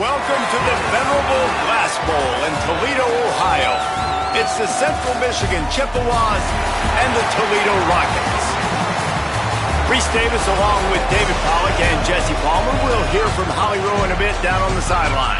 Welcome to the venerable Glass Bowl in Toledo, Ohio. It's the Central Michigan Chippewas and the Toledo Rockets. Reese Davis along with David Pollack and Jesse Palmer. We'll hear from Holly Rowe in a bit down on the sideline.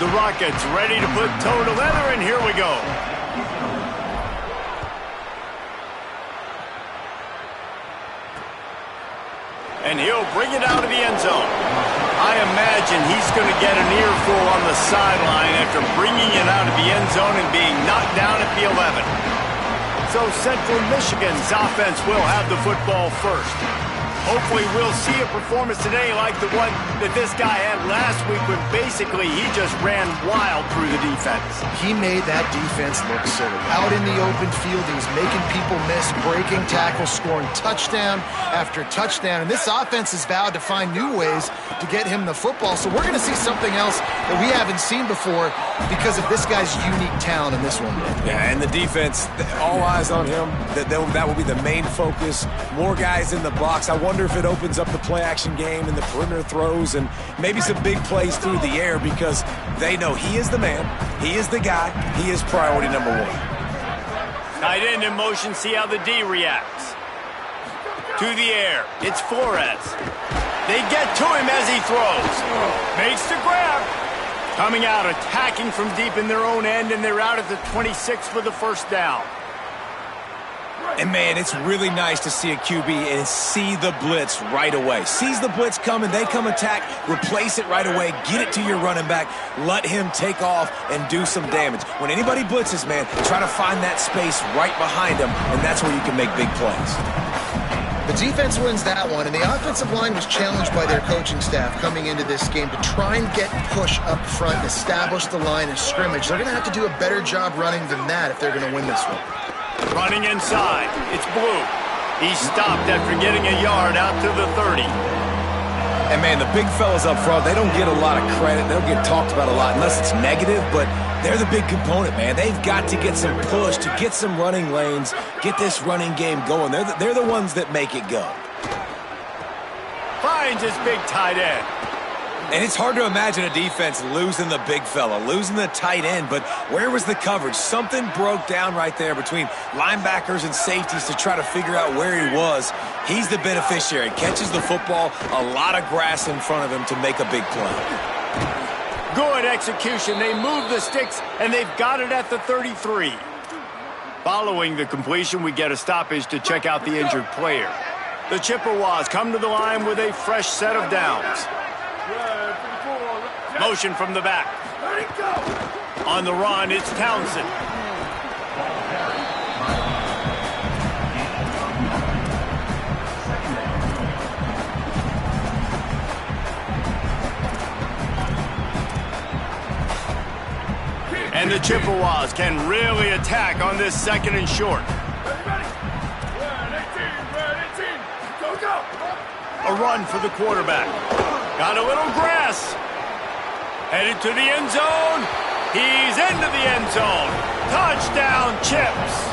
The Rockets ready to put toe to leather, and here we go. And he'll bring it out of the end zone. I imagine he's going to get an earful on the sideline after bringing it out of the end zone and being knocked down at the 11. So Central Michigan's offense will have the football first. Hopefully we'll see a performance today like the one that this guy had last week when basically he just ran wild through the defense. He made that defense look silly. Out in the open field, he was making people miss, breaking tackles, scoring touchdown after touchdown. And this offense has vowed to find new ways to get him the football. So we're going to see something else that we haven't seen before because of this guy's unique talent in this one. Yeah, and the defense, all eyes on him. That will be the main focus. More guys in the box. I wonder if it opens up the play-action game and the perimeter throws and maybe some big plays through the air because they know he is the man, he is the guy, he is priority number one. Tight end in motion, see how the D reacts. To the air, it's Flores. They get to him as he throws. Makes the grab. Coming out, attacking from deep in their own end, and they're out at the 26 for the first down. And, man, it's really nice to see a QB and see the blitz right away. Sees the blitz coming, they come attack, replace it right away, get it to your running back, let him take off and do some damage. When anybody blitzes, man, try to find that space right behind them, and that's where you can make big plays. The defense wins that one, and the offensive line was challenged by their coaching staff coming into this game to try and get push up front and establish the line of scrimmage. They're going to have to do a better job running than that if they're going to win this one. Running inside, it's Blue. He stopped after getting a yard out to the 30. And, man, the big fellas up front, they don't get a lot of credit. They don't get talked about a lot unless it's negative, but they're the big component, man. They've got to get some push, to get some running lanes, get this running game going. They're the ones that make it go. Finds his big tight end. And it's hard to imagine a defense losing the big fella, losing the tight end, but where was the coverage? Something broke down right there between linebackers and safeties to try to figure out where he was. He's the beneficiary. Catches the football, a lot of grass in front of him to make a big play. Good execution. They move the sticks, and they've got it at the 33. Following the completion, we get a stoppage to check out the injured player. The Chippewas come to the line with a fresh set of downs. Motion from the back. On the run, it's Townsend. And the Chippewas can really attack on this second and short. A run for the quarterback. Got a little grass. Headed to the end zone. He's into the end zone. Touchdown, Chips.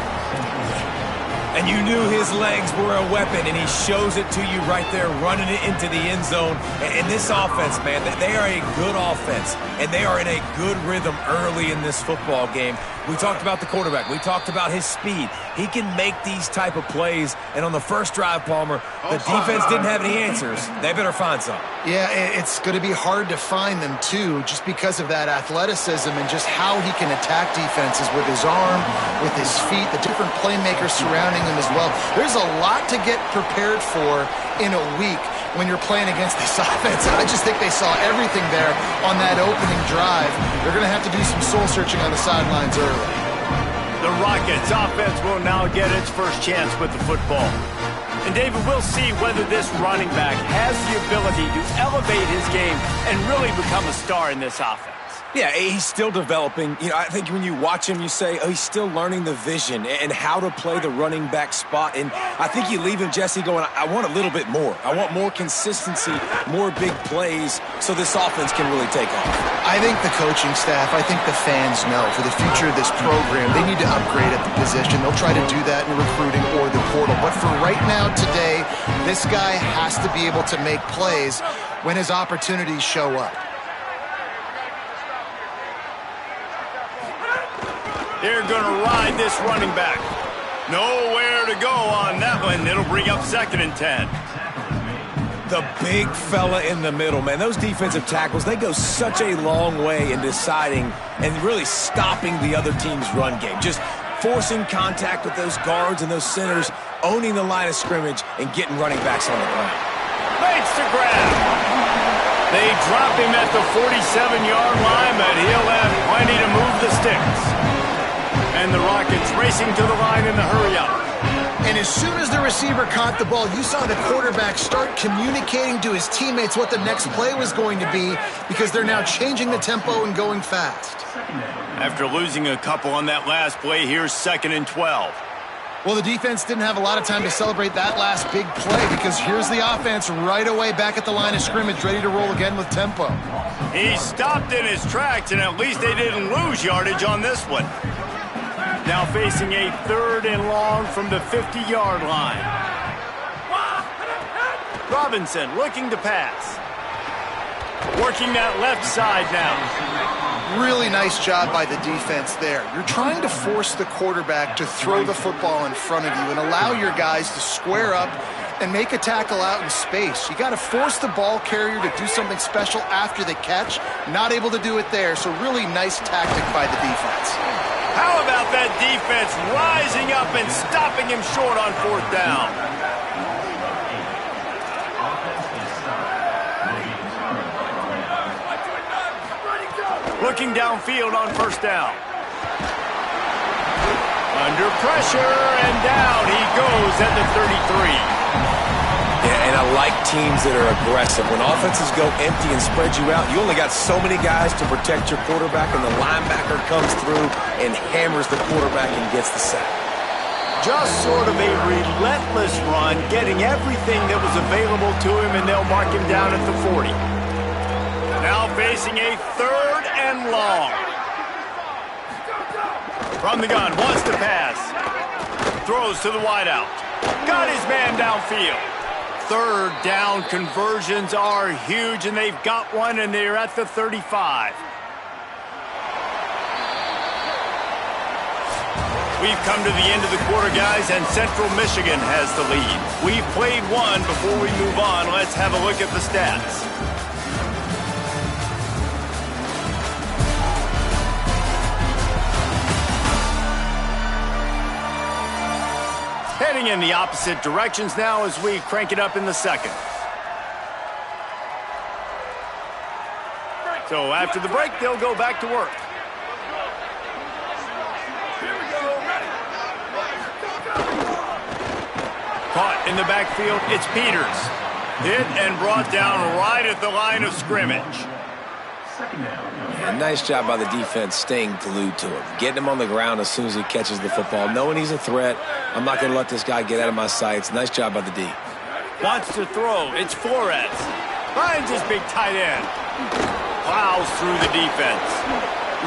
And you knew his legs were a weapon, and he shows it to you right there, running it into the end zone. And this offense, man, they are a good offense, and they are in a good rhythm early in this football game. We talked about the quarterback. We talked about his speed. He can make these type of plays, and on the first drive, Palmer, the defense didn't have any answers. They better find some. Yeah, it's going to be hard to find them, too, just because of that athleticism and just how he can attack defenses with his arm, with his feet, the different playmakers surrounding him as well. There's a lot to get prepared for in a week when you're playing against this offense. And I just think they saw everything there on that opening drive. They're going to have to do some soul-searching on the sidelines early. The Rockets' offense will now get its first chance with the football. And, David, we'll see whether this running back has the ability to elevate his game and really become a star in this offense. Yeah, he's still developing. You know, I think when you watch him, you say, oh, he's still learning the vision and how to play the running back spot. And I think you leave him, Jesse, going, I want a little bit more. I want more consistency, more big plays so this offense can really take off. I think the coaching staff, I think the fans know for the future of this program, they need to upgrade at the position. They'll try to do that in recruiting or the portal. But for right now, today, this guy has to be able to make plays when his opportunities show up. They're going to ride this running back. Nowhere to go on that one. It'll bring up 2nd and 10. The big fella in the middle, man. Those defensive tackles, they go such a long way in deciding and really stopping the other team's run game. Just forcing contact with those guards and those centers, owning the line of scrimmage, and getting running backs on the ground. Makes the grab. They drop him at the 47-yard line, but he'll have plenty to move the sticks. And the Rockets racing to the line in the hurry-up. And as soon as the receiver caught the ball, you saw the quarterback start communicating to his teammates what the next play was going to be because they're now changing the tempo and going fast. After losing a couple on that last play, here's 2nd and 12. Well, the defense didn't have a lot of time to celebrate that last big play because here's the offense right away back at the line of scrimmage, ready to roll again with tempo. He stopped in his tracks, and at least they didn't lose yardage on this one. Now facing a 3rd and long from the 50-yard line. Robinson looking to pass. Working that left side now. Really nice job by the defense there. You're trying to force the quarterback to throw the football in front of you and allow your guys to square up and make a tackle out in space. You got to force the ball carrier to do something special after the catch. Not able to do it there, so really nice tactic by the defense. How about that defense rising up and stopping him short on 4th down? Looking downfield on 1st down. Under pressure, and down he goes at the 33. Yeah, and I like teams that are aggressive. When offenses go empty and spread you out, you only got so many guys to protect your quarterback, and the linebacker comes through and hammers the quarterback and gets the sack. Just sort of a relentless run, getting everything that was available to him, and they'll mark him down at the 40. Now facing a 3rd and long. From the gun, wants to pass. Throws to the wideout. Got his man downfield. 3rd down conversions are huge, and they've got one, and they're at the 35. We've come to the end of the quarter, guys, and Central Michigan has the lead. We've played one. Before we move on, let's have a look at the stats. Heading in the opposite directions now as we crank it up in the 2nd. So after the break, they'll go back to work. Caught in the backfield, it's Peters. Hit and brought down right at the line of scrimmage. Yeah, nice job by the defense staying glued to him. Getting him on the ground as soon as he catches the football. Knowing he's a threat, I'm not going to let this guy get out of my sights. Nice job by the D. Wants to throw. It's Flores. Finds his big tight end. Plows through the defense.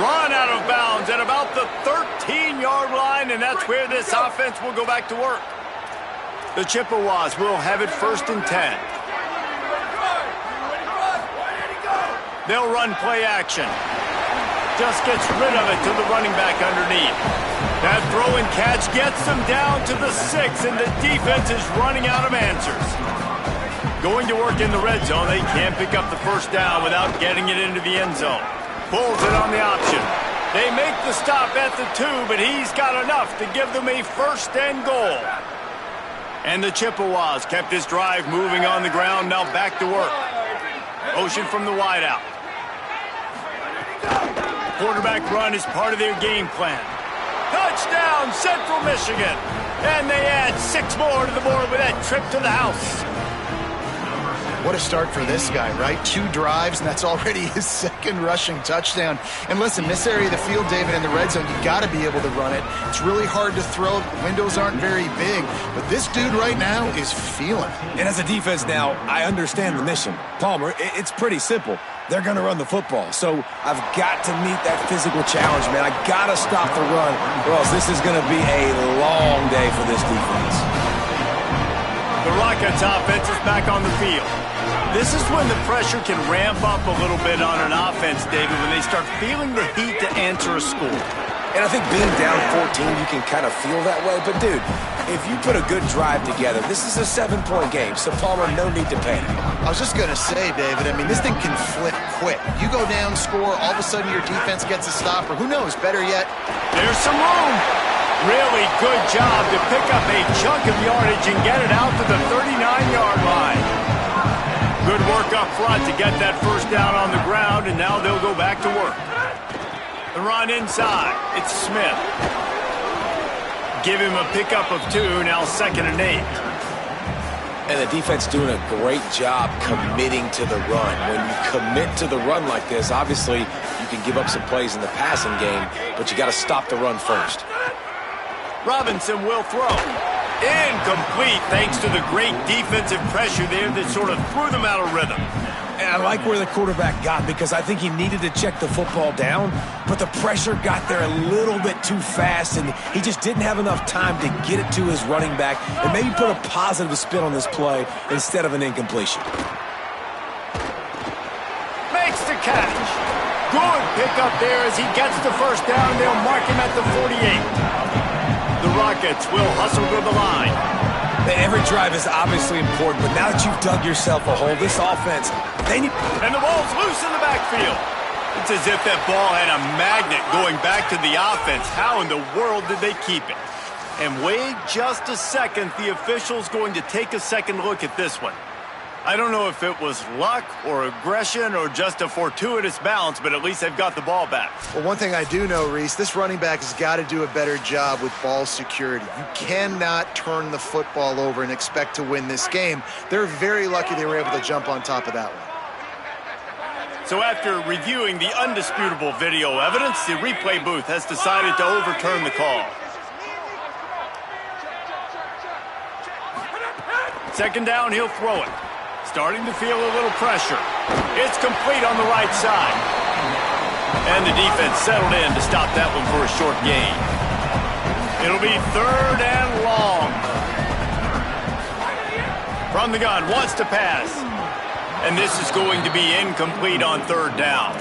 Run out of bounds at about the 13-yard line, and that's where this offense will go back to work. The Chippewas will have it 1st and 10. They'll run play action. Just gets rid of it to the running back underneath. That throw and catch gets them down to the 6, and the defense is running out of answers. Going to work in the red zone, they can't pick up the 1st down without getting it into the end zone. Pulls it on the option. They make the stop at the 2, but he's got enough to give them a 1st and goal. And the Chippewas kept this drive moving on the ground, now back to work. Motion from the wideout. Quarterback run is part of their game plan. Touchdown, Central Michigan. And they add 6 more to the board with that trip to the house. What a start for this guy, right? 2 drives, and that's already his 2nd rushing touchdown. And listen, this area of the field, David, in the red zone, you got to be able to run it. It's really hard to throw. Windows aren't very big, but this dude right now is feeling it. And as a defense now, I understand the mission. Palmer, it's pretty simple. They're going to run the football. So I've got to meet that physical challenge, man. I got to stop the run, or else this is going to be a long day for this defense. The Rockets offense is back on the field. This is when the pressure can ramp up a little bit on an offense, David, when they start feeling the heat to answer a score. And I think being down 14, you can kind of feel that way. But, dude, if you put a good drive together, this is a 7-point game. So, Palmer, no need to panic. I was just going to say, David, I mean, this thing can flip quick. You go down, score, all of a sudden your defense gets a stop, or who knows, better yet, there's some room. Really good job to pick up a chunk of yardage and get it out to the 39-yard line. Good work up front to get that first down on the ground, and now they'll go back to work. The run inside. It's Smith. Give him a pickup of 2, now 2nd and 8. And the defense doing a great job committing to the run. When you commit to the run like this, obviously you can give up some plays in the passing game, but you got to stop the run first. Robinson will throw. Incomplete thanks to the great defensive pressure there that sort of threw them out of rhythm. And I like where the quarterback got because I think he needed to check the football down, but the pressure got there a little bit too fast, and he just didn't have enough time to get it to his running back and maybe put a positive spin on this play instead of an incompletion. Makes the catch. Good pickup there as he gets the first down. They'll mark him at the 48. The Rockets will hustle to the line. Every drive is obviously important, but now that you've dug yourself a hole, this offense, they need... And the ball's loose in the backfield. It's as if that ball had a magnet going back to the offense. How in the world did they keep it? And wait just a second. The official's going to take a second look at this one. I don't know if it was luck or aggression or just a fortuitous bounce, but at least they've got the ball back. Well, one thing I do know, Reese, this running back has got to do a better job with ball security. You cannot turn the football over and expect to win this game. They're very lucky they were able to jump on top of that one. So after reviewing the undisputable video evidence, the replay booth has decided to overturn the call. 2nd down, he'll throw it. Starting to feel a little pressure. It's complete on the right side. And the defense settled in to stop that one for a short gain. It'll be 3rd and long. From the gun, wants to pass. And this is going to be incomplete on 3rd down.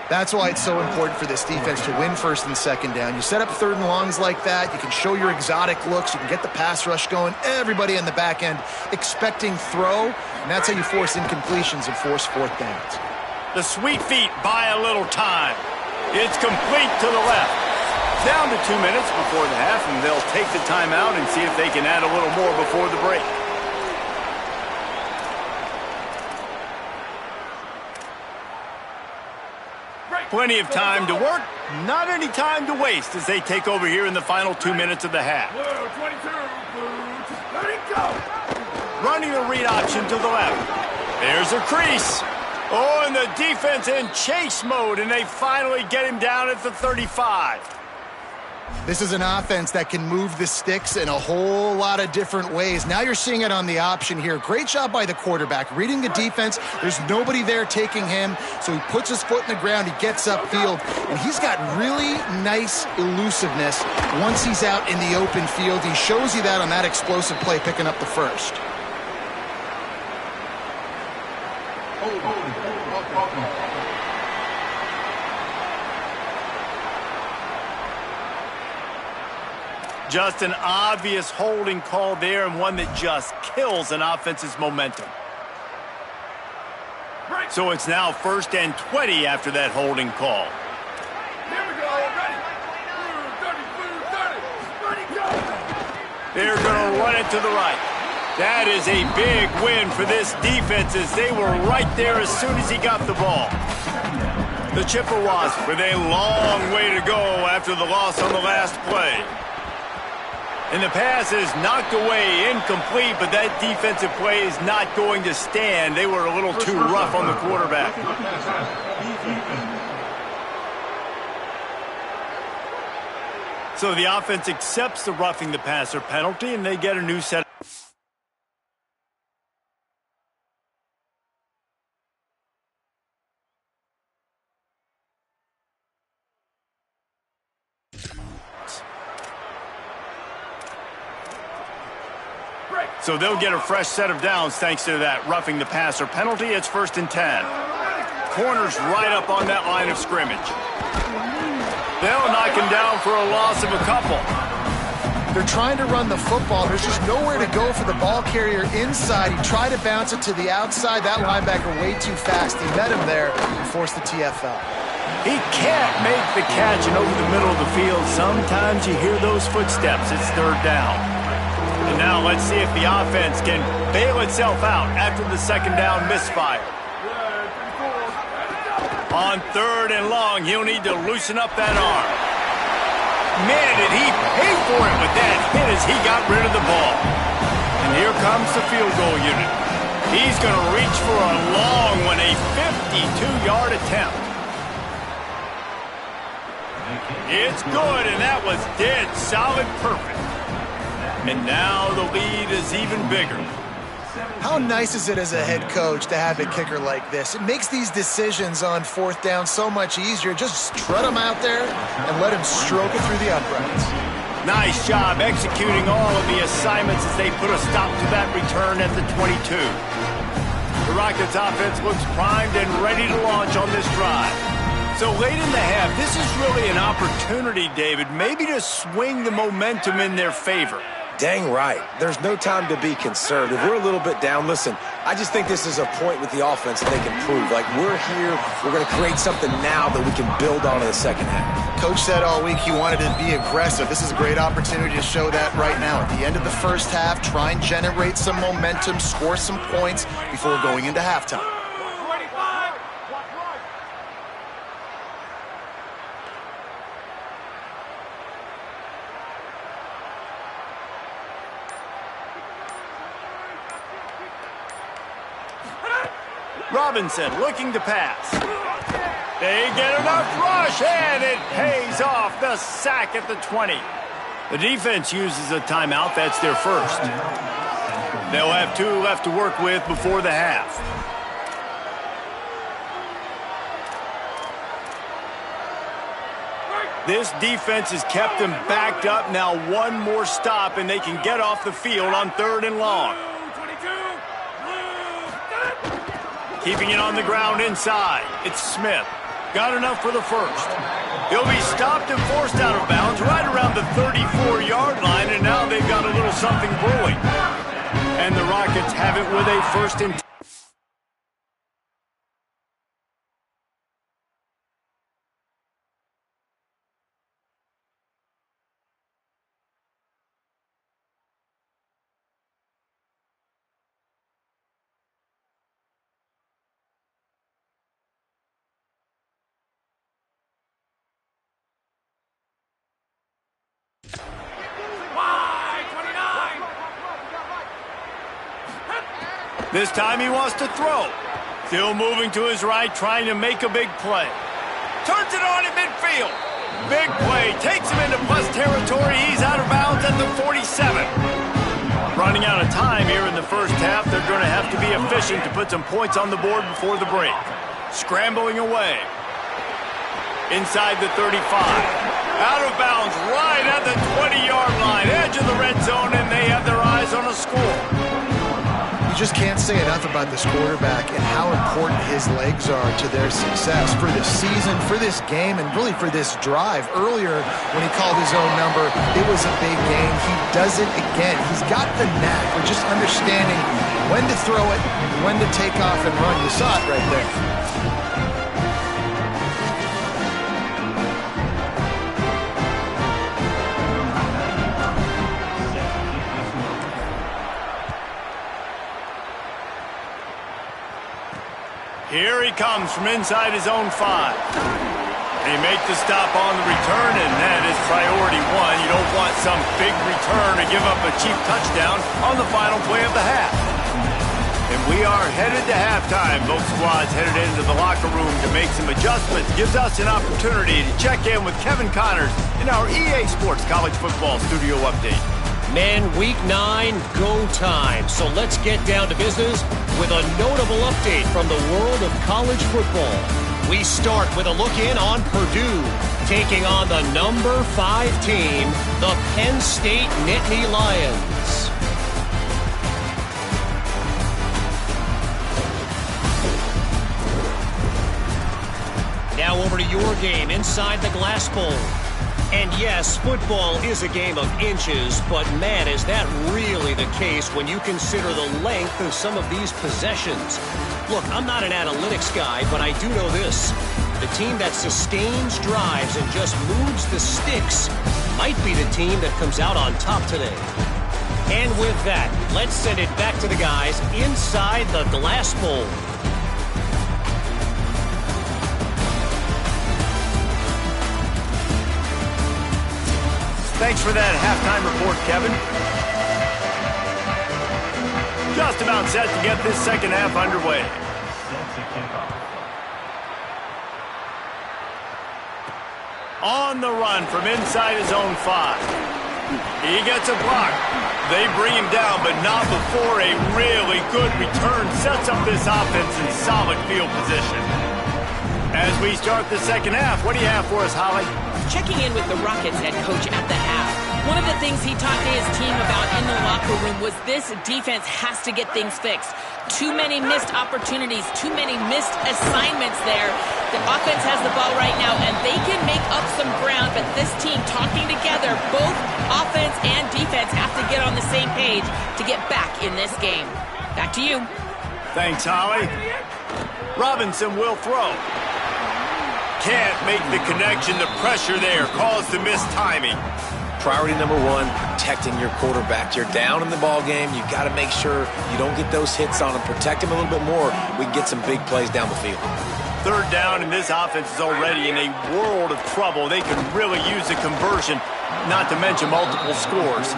That's why it's so important for this defense to win 1st and 2nd down. You set up 3rd and longs like that, you can show your exotic looks, you can get the pass rush going, everybody in the back end expecting throw, and that's how you force incompletions and force 4th downs. The sweet feet buy a little time. It's complete to the left. Down to 2 minutes before the half, and they'll take the timeout and see if they can add a little more before the break. Plenty of time to work, not any time to waste as they take over here in the final 2 minutes of the half. Running the read option to the left. There's a crease. Oh, and the defense in chase mode, and they finally get him down at the 35. This is an offense that can move the sticks in a whole lot of different ways. Now you're seeing it on the option here. Great job by the quarterback. Reading the defense, there's nobody there taking him, so he puts his foot in the ground, he gets upfield, and he's got really nice elusiveness once he's out in the open field. He shows you that on that explosive play, picking up the first. Just an obvious holding call there, and one that just kills an offense's momentum. So it's now 1st and 20 after that holding call. They're going to run it to the right. That is a big win for this defense as they were right there as soon as he got the ball. The Chippewas with a long way to go after the loss on the last play. And the pass is knocked away, incomplete, but that defensive play is not going to stand. They were a little too rough on the quarterback. So the offense accepts the roughing the passer penalty, and they get a new set. So they'll get a fresh set of downs thanks to that roughing the passer penalty. It's 1st and 10. Corners right up on that line of scrimmage. They'll knock him down for a loss of a couple. They're trying to run the football. There's just nowhere to go for the ball carrier inside. He tried to bounce it to the outside. That linebacker way too fast. He met him there and forced the TFL. He can't make the catch and over the middle of the field. Sometimes you hear those footsteps. It's 3rd down. And now let's see if the offense can bail itself out after the 2nd down misfire. On 3rd and long, he'll need to loosen up that arm. Man, did he pay for it with that hit as he got rid of the ball. And here comes the field goal unit. He's going to reach for a long one, a 52-yard attempt. It's good, and that was dead solid perfect. And now the lead is even bigger. How nice is it as a head coach to have a kicker like this? It makes these decisions on 4th down so much easier. Just strut him out there and let him stroke it through the uprights. Nice job executing all of the assignments as they put a stop to that return at the 22. The Rockets offense looks primed and ready to launch on this drive. So late in the half, this is really an opportunity, David, maybe to swing the momentum in their favor. Dang right. There's no time to be concerned. If we're a little bit down, listen, I just think this is a point with the offense that they can prove. Like, we're here, we're going to create something now that we can build on in the 2nd half. Coach said all week he wanted to be aggressive. This is a great opportunity to show that right now. At the end of the 1st half, try and generate some momentum, score some points before going into halftime. Robinson looking to pass. They get enough rush, and it pays off. The sack at the 20. The defense uses a timeout. That's their first. They'll have 2 left to work with before the half. This defense has kept them backed up. Now 1 more stop, and they can get off the field on 3rd and long. Keeping it on the ground inside. It's Smith. Got enough for the first. He'll be stopped and forced out of bounds right around the 34-yard line, and now they've got a little something brewing. And the Rockets have it with a 1st and 10. This time he wants to throw. Still moving to his right, trying to make a big play. Turns it on in midfield. Big play, takes him into plus territory. He's out of bounds at the 47. Running out of time here in the 1st half. They're going to have to be efficient to put some points on the board before the break. Scrambling away. Inside the 35. Out of bounds right at the 20-yard line. Edge of the red zone, and they have their eyes on a score. You just can't say enough about this quarterback and how important his legs are to their success for this season, for this game, and really for this drive. Earlier, when he called his own number, it was a big game. He does it again. He's got the knack for just understanding when to throw it, when to take off and run. You saw it right there. Here he comes from inside his own 5. They make the stop on the return, and that is priority one. You don't want some big return to give up a cheap touchdown on the final play of the half. And we are headed to halftime. Both squads headed into the locker room to make some adjustments. Gives us an opportunity to check in with Kevin Connors in our EA Sports College Football Studio Update. Men, Week 9, go time. So let's get down to business with a notable update from the world of college football. We start with a look in on Purdue, taking on the number 5 team, the Penn State Nittany Lions. Now over to your game inside the Glass Bowl. And yes, football is a game of inches, but man, is that really the case when you consider the length of some of these possessions. Look, I'm not an analytics guy, but I do know this. The team that sustains drives and just moves the sticks might be the team that comes out on top today. And with that, let's send it back to the guys inside the Glass Bowl. Thanks for that halftime report, Kevin. Just about set to get this second half underway. On the run from inside his own 5. He gets a block. They bring him down, but not before a really good return sets up this offense in solid field position. As we start the second half, what do you have for us, Holly? Checking in with the Rockets head coach at the half. One of the things he talked to his team about in the locker room was this defense has to get things fixed. Too many missed opportunities, too many missed assignments there. The offense has the ball right now, and they can make up some ground, but this team talking together, both offense and defense have to get on the same page to get back in this game. Back to you. Thanks, Holly. Robinson will throw. Can't make the connection. The pressure there caused the missed timing. Priority number 1, protecting your quarterback. You're down in the ball game. You got to make sure you don't get those hits on him. Protect him a little bit more. We can get some big plays down the field. Third down, and this offense is already in a world of trouble. They can really use a conversion, not to mention multiple scores.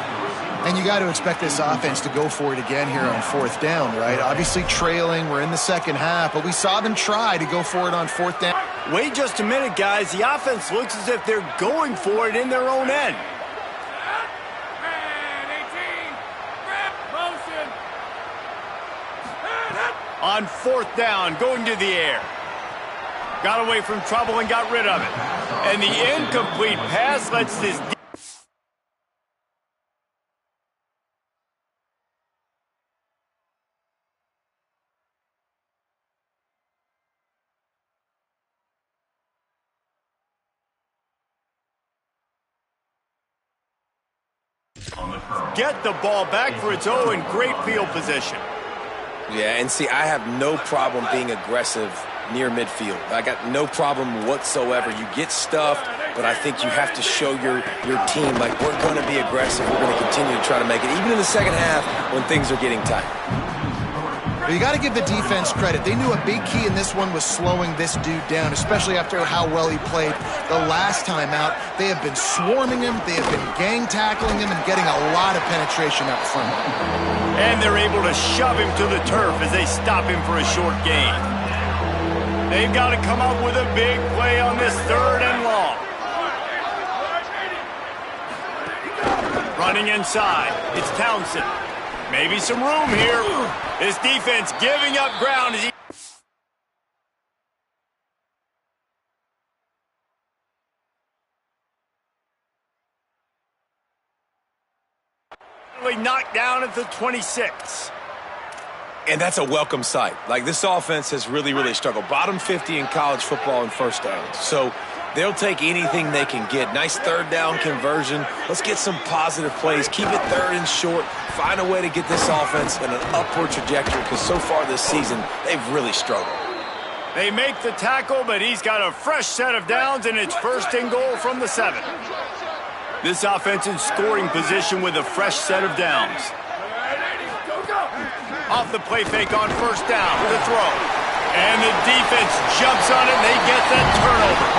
And you got to expect this offense to go for it again here on 4th down, right? Obviously trailing, we're in the second half, but we saw them try to go for it on 4th down. Wait just a minute, guys. The offense looks as if they're going for it in their own end. On 4th down, going to the air. Got away from trouble and got rid of it. And the incomplete pass lets this get the ball back for its own in great field position. Yeah, and see, I have no problem being aggressive near midfield. I got no problem whatsoever. You get stuffed, but I think you have to show your team, like, we're going to be aggressive. We're going to continue to try to make it, even in the second half when things are getting tight. But you got to give the defense credit. They knew a big key in this one was slowing this dude down, especially after how well he played the last time out. They have been swarming him. They have been gang tackling him and getting a lot of penetration up front. And they're able to shove him to the turf as they stop him for a short gain. They've got to come up with a big play on this 3rd and long. Running inside, it's Townsend. Maybe some room here. This defense giving up ground as he knocked down at the 26. And that's a welcome sight. Like, this offense has really, really struggled. Bottom 50 in college football in first downs. So they'll take anything they can get. Nice 3rd down conversion. Let's get some positive plays. Keep it 3rd and short. Find a way to get this offense in an upward trajectory, because so far this season, they've really struggled. They make the tackle, but he's got a fresh set of downs, and it's 1st and goal from the 7. This offense in scoring position with a fresh set of downs. Off the play fake on 1st down with a throw. And the defense jumps on it, and they get that turnover.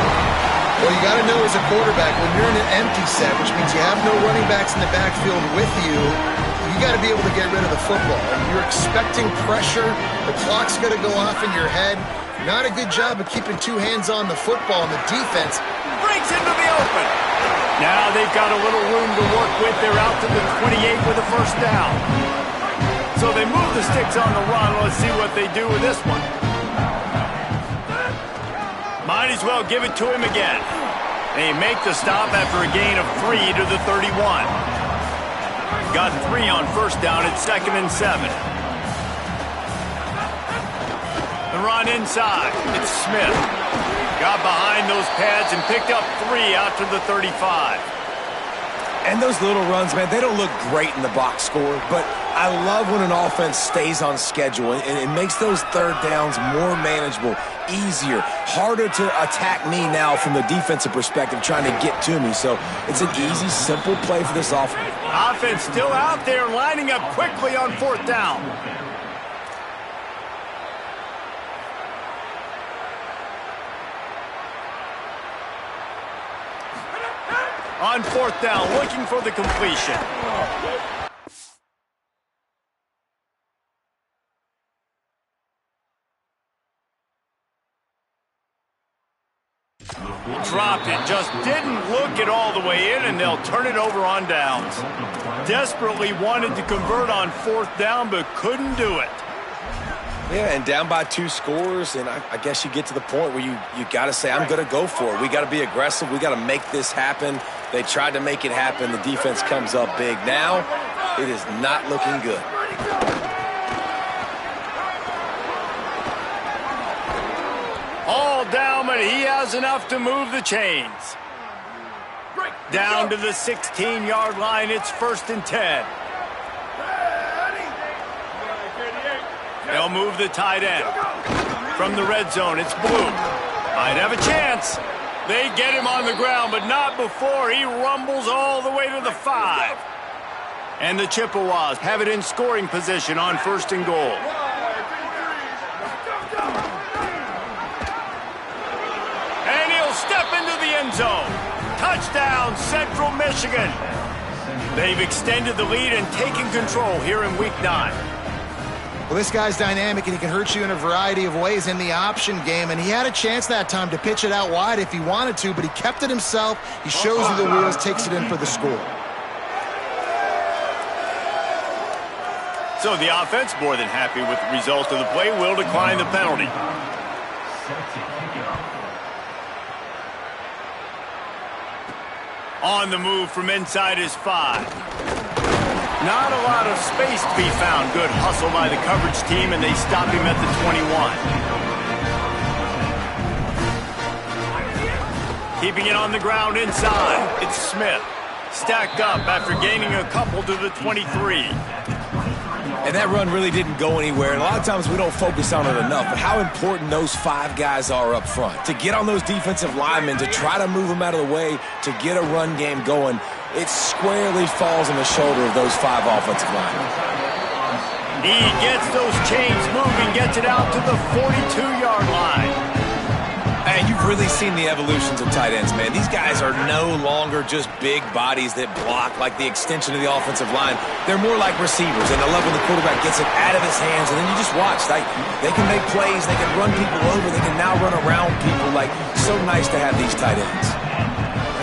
Well, you got to know as a quarterback, when you're in an empty set, which means you have no running backs in the backfield with you, you got to be able to get rid of the football. And you're expecting pressure. The clock's going to go off in your head. Not a good job of keeping two hands on the football, and the defense breaks into the open. Now they've got a little room to work with. They're out to the 28 with a first down. So they move the sticks on the run. Let's see what they do with this one. Might as well give it to him again. They make the stop after a gain of 3 to the 31. Got 3 on first down. It's 2nd and 7. The run inside. It's Smith. Got behind those pads and picked up 3 out to the 35. And those little runs, man, they don't look great in the box score, but I love when an offense stays on schedule, and it makes those third downs more manageable, easier, harder to attack me now from the defensive perspective trying to get to me. So it's an easy, simple play for this offense. Offense still out there lining up quickly on 4th down. On 4th down, looking for the completion. Dropped it, just didn't look it all the way in, and they'll turn it over on downs. Desperately wanted to convert on 4th down, but couldn't do it. Yeah, and down by 2 scores, and I guess you get to the point where you got to say, I'm going to go for it. We got to be aggressive. We got to make this happen. They tried to make it happen. The defense comes up big. Now, it is not looking good. All down, but he has enough to move the chains. Down to the 16-yard line. It's 1st and 10. They'll move the tight end. From the red zone, it's Blue. Might have a chance. They get him on the ground, but not before he rumbles all the way to the 5. And the Chippewas have it in scoring position on 1st and goal. And he'll step into the end zone. Touchdown, Central Michigan. They've extended the lead and taken control here in Week 9. Well, this guy's dynamic, and he can hurt you in a variety of ways in the option game, and he had a chance that time to pitch it out wide if he wanted to, but he kept it himself. He shows you the wheels, takes it in for the score. So the offense, more than happy with the result of the play, will decline the penalty. On the move from inside his 5. Not a lot of space to be found. Good hustle by the coverage team, and they stop him at the 21. Keeping it on the ground inside. It's Smith. Stacked up after gaining a couple to the 23. And that run really didn't go anywhere. And a lot of times we don't focus on it enough, but how important those 5 guys are up front. To get on those defensive linemen, to try to move them out of the way, to get a run game going, it squarely falls on the shoulder of those 5 offensive linemen. He gets those chains moving, gets it out to the 42-yard line. And you've really seen the evolutions of tight ends, man. These guys are no longer just big bodies that block like the extension of the offensive line. They're more like receivers, and I love when the quarterback gets it out of his hands, and then you just watch. Like, they can make plays, they can run people over, they can now run around people. Like, so nice to have these tight ends.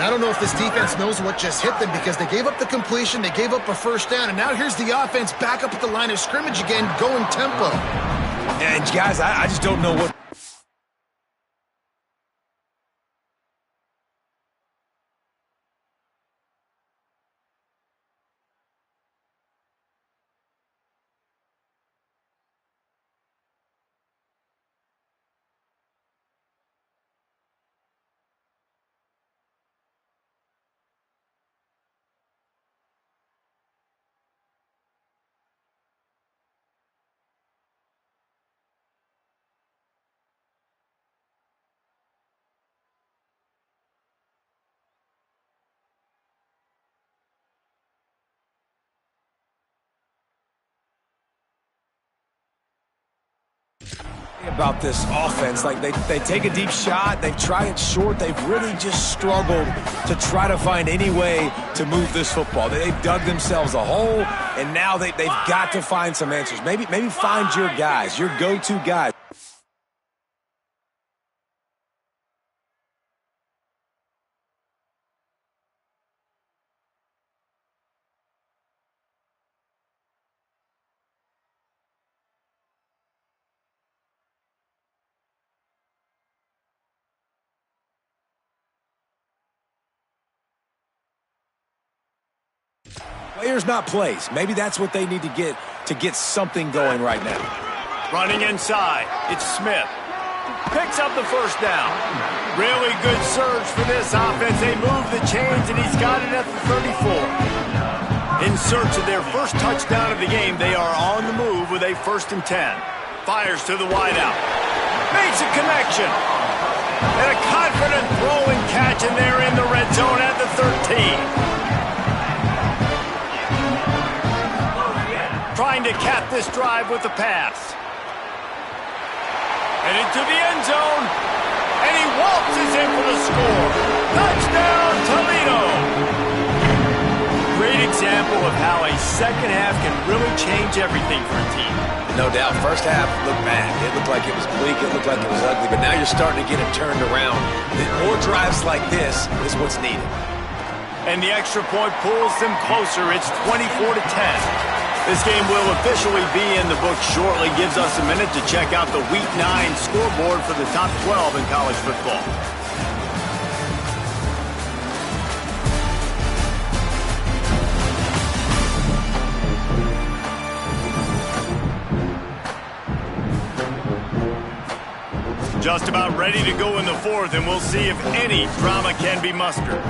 And I don't know if this defense knows what just hit them, because they gave up the completion, they gave up a first down, and now here's the offense back up at the line of scrimmage again, going tempo. And guys, I just don't know what About this offense, like they take a deep shot, they try it short, they've really just struggled to try to find any way to move this football. They've dug themselves a hole, and now they've got to find some answers. Maybe find your guys, your go-to guys. Players, not plays. Maybe that's what they need to get something going right now. Running inside, it's Smith. Picks up the first down. Really good surge for this offense. They move the chains, and he's got it at the 34. In search of their first touchdown of the game, they are on the move with a 1st and 10. Fires to the wideout. Makes a connection. And a confident throw and catch, and they're in the red zone at the 13. Trying to cap this drive with the pass. And into the end zone. And he waltzes in for the score. Touchdown, Toledo! Great example of how a second half can really change everything for a team. No doubt. First half looked bad. It looked like it was bleak. It looked like it was ugly. But now you're starting to get it turned around. More drives like this is what's needed. And the extra point pulls them closer. It's 24-10. This game will officially be in the books shortly. Gives us a minute to check out the Week 9 scoreboard for the top 12 in college football. Just about ready to go in the 4th, and we'll see if any drama can be mustered.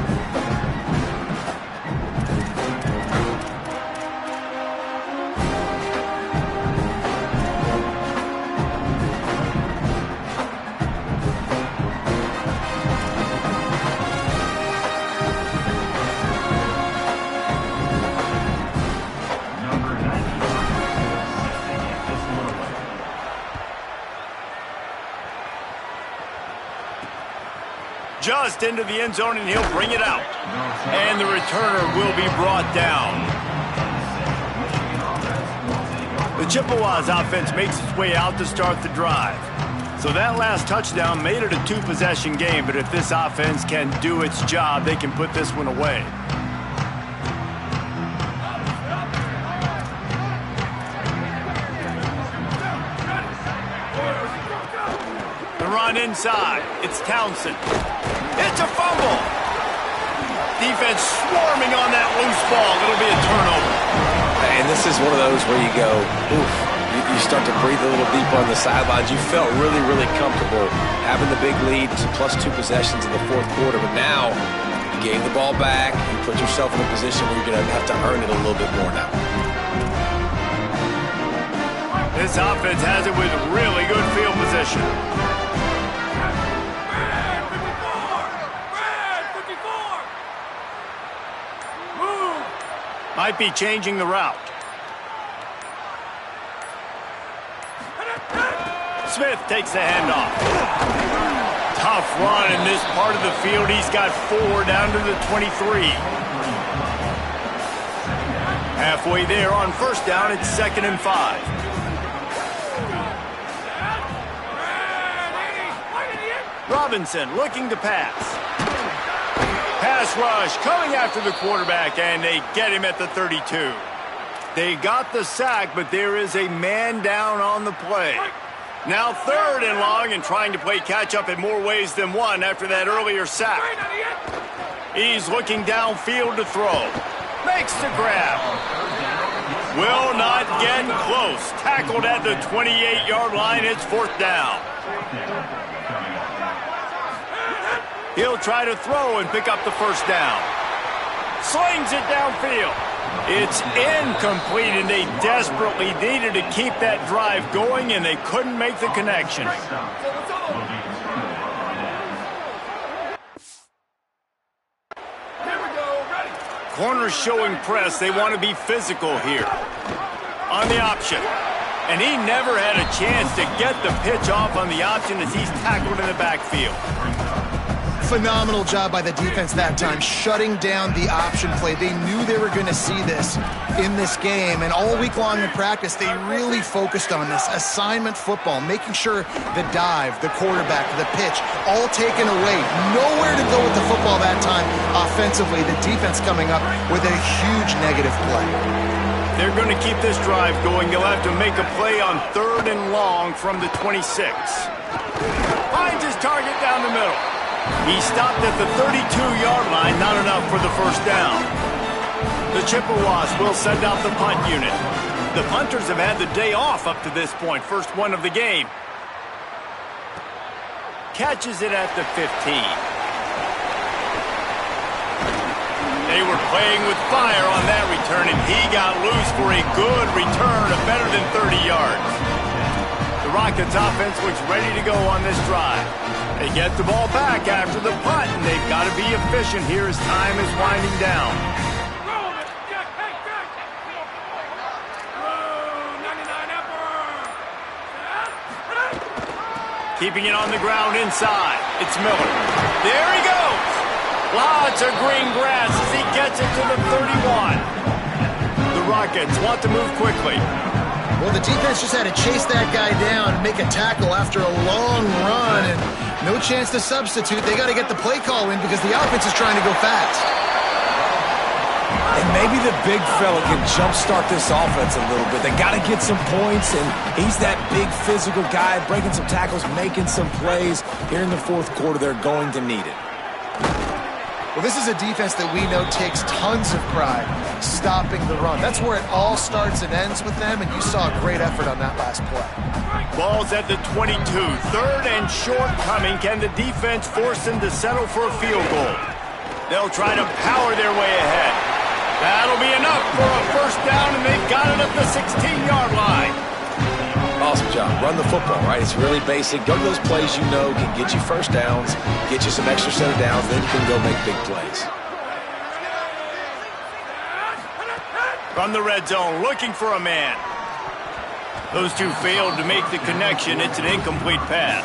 Just into the end zone, and he'll bring it out. And the returner will be brought down. The Chippewas offense makes its way out to start the drive. So that last touchdown made it a 2-possession game, but if this offense can do its job, they can put this one away. The run inside. It's Townsend. It's a fumble. Defense swarming on that loose ball. It'll be a turnover. And this is one of those where you go, oof, you start to breathe a little deeper on the sidelines. You felt really, really comfortable having the big lead, plus 2 possessions in the 4th quarter. But now you gave the ball back. You put yourself in a position where you're going to have to earn it a little bit more now. This offense has it with really good field position. Might be changing the route. Smith takes the handoff. Tough run in this part of the field. He's got 4 down to the 23. Halfway there on 1st down, it's 2nd and 5. Robinson looking to pass. Pass rush coming after the quarterback, and they get him at the 32. They got the sack, but there is a man down on the play. Now 3rd and long, and trying to play catch-up in more ways than one after that earlier sack. He's looking downfield to throw. Makes the grab. Will not get close. Tackled at the 28-yard line. It's 4th down. He'll try to throw and pick up the 1st down. Slings it downfield. It's incomplete, and they desperately needed to keep that drive going, and they couldn't make the connection. Corners showing press. They want to be physical here. On the option. And he never had a chance to get the pitch off on the option as he's tackled in the backfield. Phenomenal job by the defense that time, shutting down the option play. They knew they were going to see this in this game, and all week long in practice, they really focused on this assignment football, making sure the dive, the quarterback, the pitch, all taken away. Nowhere to go with the football that time offensively. The defense coming up with a huge negative play. They're going to keep this drive going. They'll have to make a play on 3rd and long from the 26. Finds his target down the middle. He stopped at the 32-yard line, not enough for the first down. The Chippewas will send out the punt unit. The punters have had the day off up to this point, first one of the game. Catches it at the 15. They were playing with fire on that return, and he got loose for a good return of better than 30 yards. The Rockets offense looks ready to go on this drive. They get the ball back after the punt, and they've got to be efficient here as time is winding down. Keeping it on the ground inside. It's Miller. There he goes. Lots of green grass as he gets it to the 31. The Rockets want to move quickly. Well, the defense just had to chase that guy down and make a tackle after a long run, and no chance to substitute. They got to get the play call in because the offense is trying to go fast. And maybe the big fella can jumpstart this offense a little bit. They got to get some points, and he's that big physical guy, breaking some tackles, making some plays. Here in the 4th quarter, they're going to need it. Well, this is a defense that we know takes tons of pride stopping the run. That's where it all starts and ends with them, and you saw a great effort on that last play. Ball's at the 22. 3rd and short coming. Can the defense force them to settle for a field goal? They'll try to power their way ahead. That'll be enough for a first down, and they've got it at the 16-yard line. Awesome job. Run the football, right? It's really basic. Go to those plays you know can get you first downs, get you some extra set of downs, then you can go make big plays. From the red zone, looking for a man. Those two failed to make the connection. It's an incomplete pass.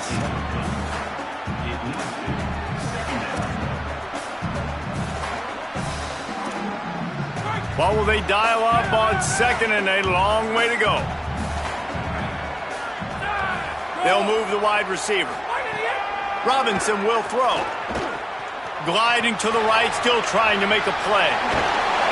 What will they dial up on 2nd and a long way to go? They'll move the wide receiver. Robinson will throw. Gliding to the right, still trying to make a play.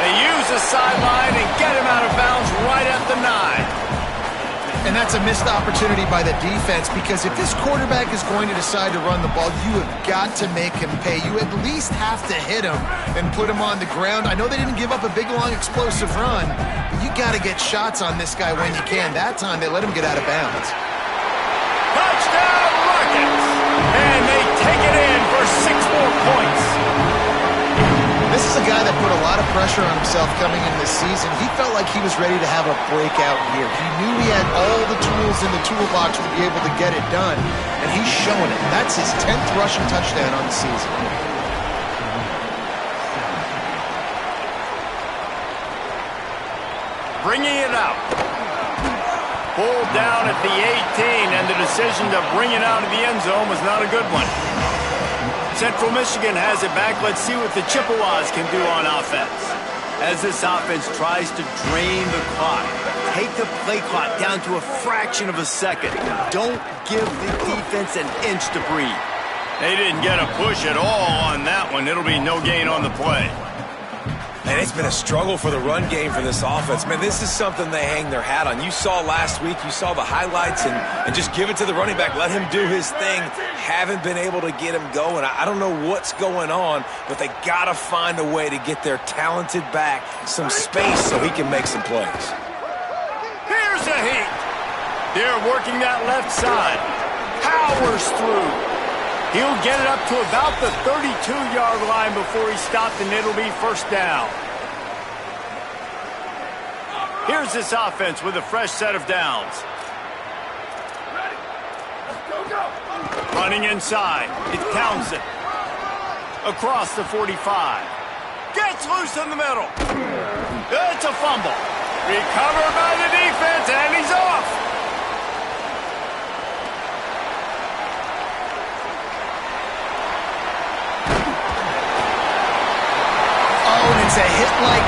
They use the sideline and get him out of bounds right at the 9. And that's a missed opportunity by the defense, because if this quarterback is going to decide to run the ball, you have got to make him pay. You at least have to hit him and put him on the ground. I know they didn't give up a big, long, explosive run, but you got to get shots on this guy when you can. That time, they let him get out of bounds. Touchdown, Rockets! And they take it in for 6 more points. This is a guy that put a lot of pressure on himself coming in this season. He felt like he was ready to have a breakout year. He knew he had all the tools in the toolbox to be able to get it done, and he's showing it. That's his 10th rushing touchdown on the season. Bringing it out. Pulled down at the 18, and the decision to bring it out of the end zone was not a good one. Central Michigan has it back. Let's see what the Chippewas can do on offense. As this offense tries to drain the clock, take the play clock down to a fraction of a second. Don't give the defense an inch to breathe. They didn't get a push at all on that one. It'll be no gain on the play. And it's been a struggle for the run game for this offense. Man, this is something they hang their hat on. You saw last week, you saw the highlights, and just give it to the running back. Let him do his thing. Haven't been able to get him going. I don't know what's going on, but they got to find a way to get their talented back some space so he can make some plays. Here's a heat. They're working that left side. Powers through. He'll get it up to about the 32-yard line before he stopped, and it'll be first down. Here's this offense with a fresh set of downs. Running inside. It's Townsend. Across the 45. Gets loose in the middle. It's a fumble. Recovered by the defense, and he's off.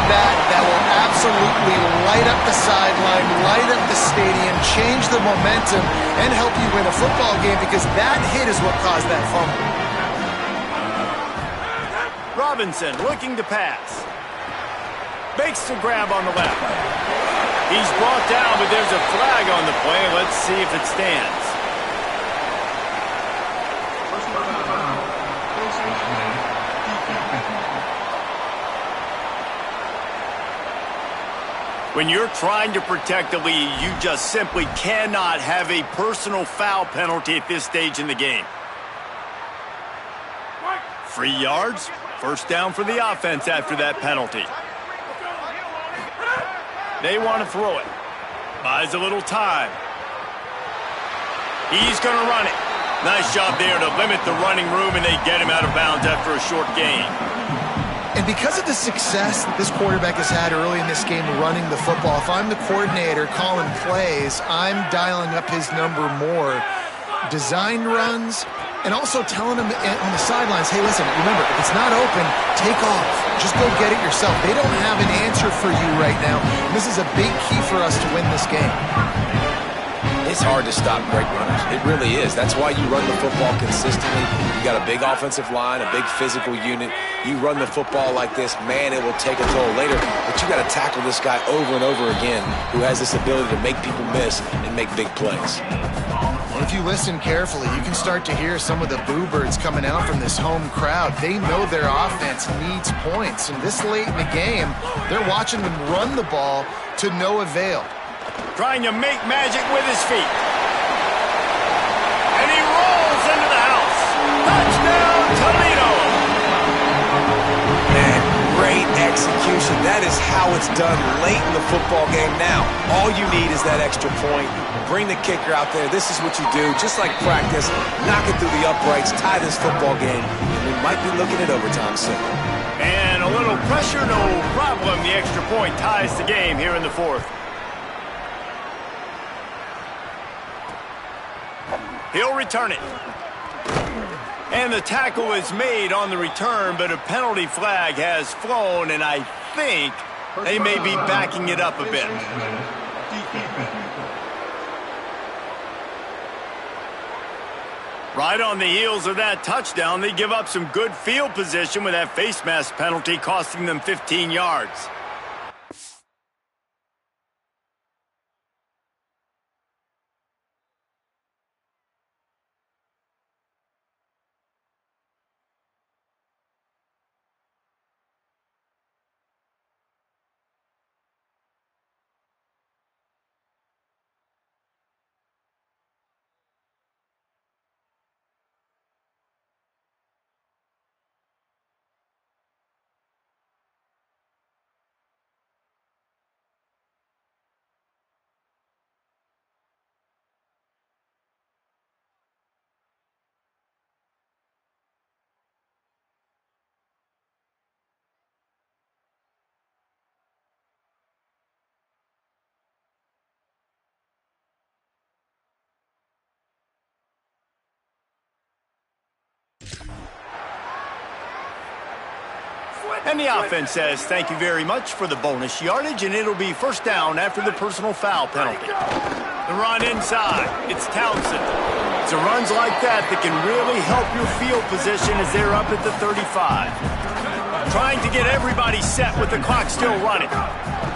that will absolutely light up the sideline, light up the stadium, change the momentum, and help you win a football game, because that hit is what caused that fumble. Robinson looking to pass. Makes the grab on the left. He's brought down, but there's a flag on the play. Let's see if it stands. When you're trying to protect the lead, you just simply cannot have a personal foul penalty at this stage in the game. 3 yards, first down for the offense after that penalty. They want to throw it. Buys a little time. He's going to run it. Nice job there to limit the running room, and they get him out of bounds after a short gain. And because of the success that this quarterback has had early in this game running the football, if I'm the coordinator calling plays, I'm dialing up his number more. Design runs, and also telling him on the sidelines, hey, listen, remember, if it's not open, take off. Just go get it yourself. They don't have an answer for you right now. And this is a big key for us to win this game. It's hard to stop great runners. It really is. That's why you run the football consistently. You got a big offensive line, a big physical unit. You run the football like this, man, it will take a toll later. But you got to tackle this guy over and over again who has this ability to make people miss and make big plays. Well, if you listen carefully, you can start to hear some of the boo birds coming out from this home crowd. They know their offense needs points. And this late in the game, they're watching them run the ball to no avail. Trying to make magic with his feet. And he rolls into the house. Touchdown, Toledo! Man, great execution. That is how it's done late in the football game now. All you need is that extra point. Bring the kicker out there. This is what you do. Just like practice, knock it through the uprights, tie this football game, and we might be looking at overtime soon. And a little pressure, no problem. The extra point ties the game here in the fourth. He'll return it. And the tackle is made on the return, but a penalty flag has flown, and I think they may be backing it up a bit. Right on the heels of that touchdown, they give up some good field position with that face mask penalty costing them 15 yards. And the offense says thank you very much for the bonus yardage, and it'll be first down after the personal foul penalty. The run inside. It's Townsend. It's the runs like that that can really help your field position as they're up at the 35. Trying to get everybody set with the clock still running.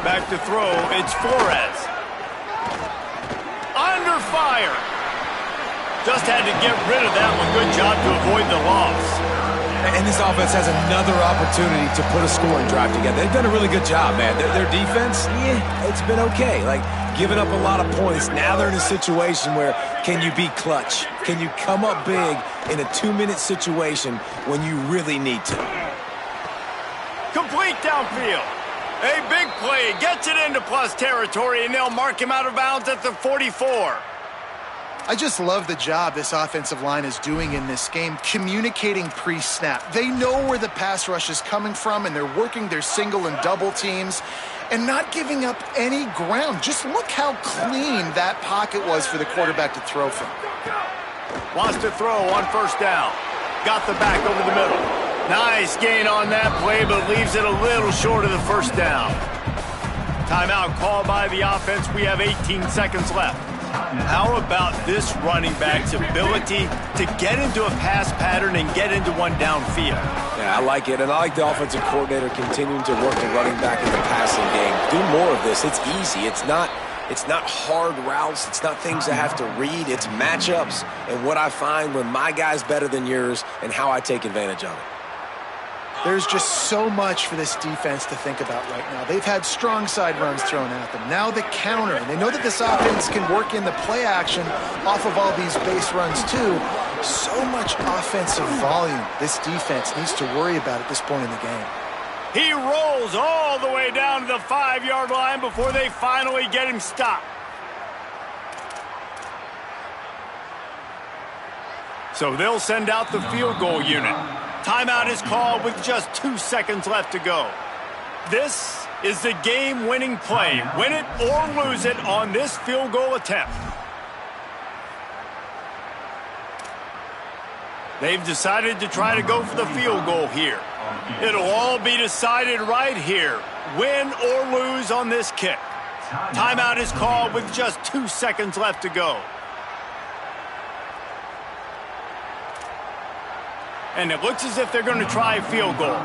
Back to throw. It's Flores. Under fire. Just had to get rid of that one. Good job to avoid the loss. And this offense has another opportunity to put a scoring drive together. They've done a really good job, man. Their defense, it's been okay. Like, giving up a lot of points. Now they're in a situation where can you be clutch? Can you come up big in a 2-minute situation when you really need to? Complete downfield. A big play. Gets it into plus territory, and they'll mark him out of bounds at the 44. I just love the job this offensive line is doing in this game, communicating pre-snap. They know where the pass rush is coming from, and they're working their single and double teams and not giving up any ground. Just look how clean that pocket was for the quarterback to throw from. Wants to throw on first down. Got the back over the middle. Nice gain on that play, but leaves it a little short of the first down. Timeout called by the offense. We have 18 seconds left. How about this running back's ability to get into a pass pattern and get into one downfield? Yeah, I like it, and I like the offensive coordinator continuing to work the running back in the passing game. Do more of this. It's easy. It's not hard routes. It's not things I have to read. It's matchups and what I find when my guy's better than yours and how I take advantage of it. There's just so much for this defense to think about right now. They've had strong side runs thrown at them. Now the counter. And they know that this offense can work in the play action off of all these base runs too. So much offensive volume this defense needs to worry about at this point in the game. He rolls all the way down to the 5-yard line before they finally get him stopped. So they'll send out the field goal unit. Timeout is called with just 2 seconds left to go. This is the game-winning play. Win it or lose it on this field goal attempt. They've decided to try to go for the field goal here. It'll all be decided right here. Win or lose on this kick. Timeout is called with just 2 seconds left to go. And it looks as if they're going to try a field goal.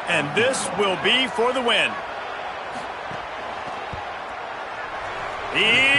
And this will be for the win. He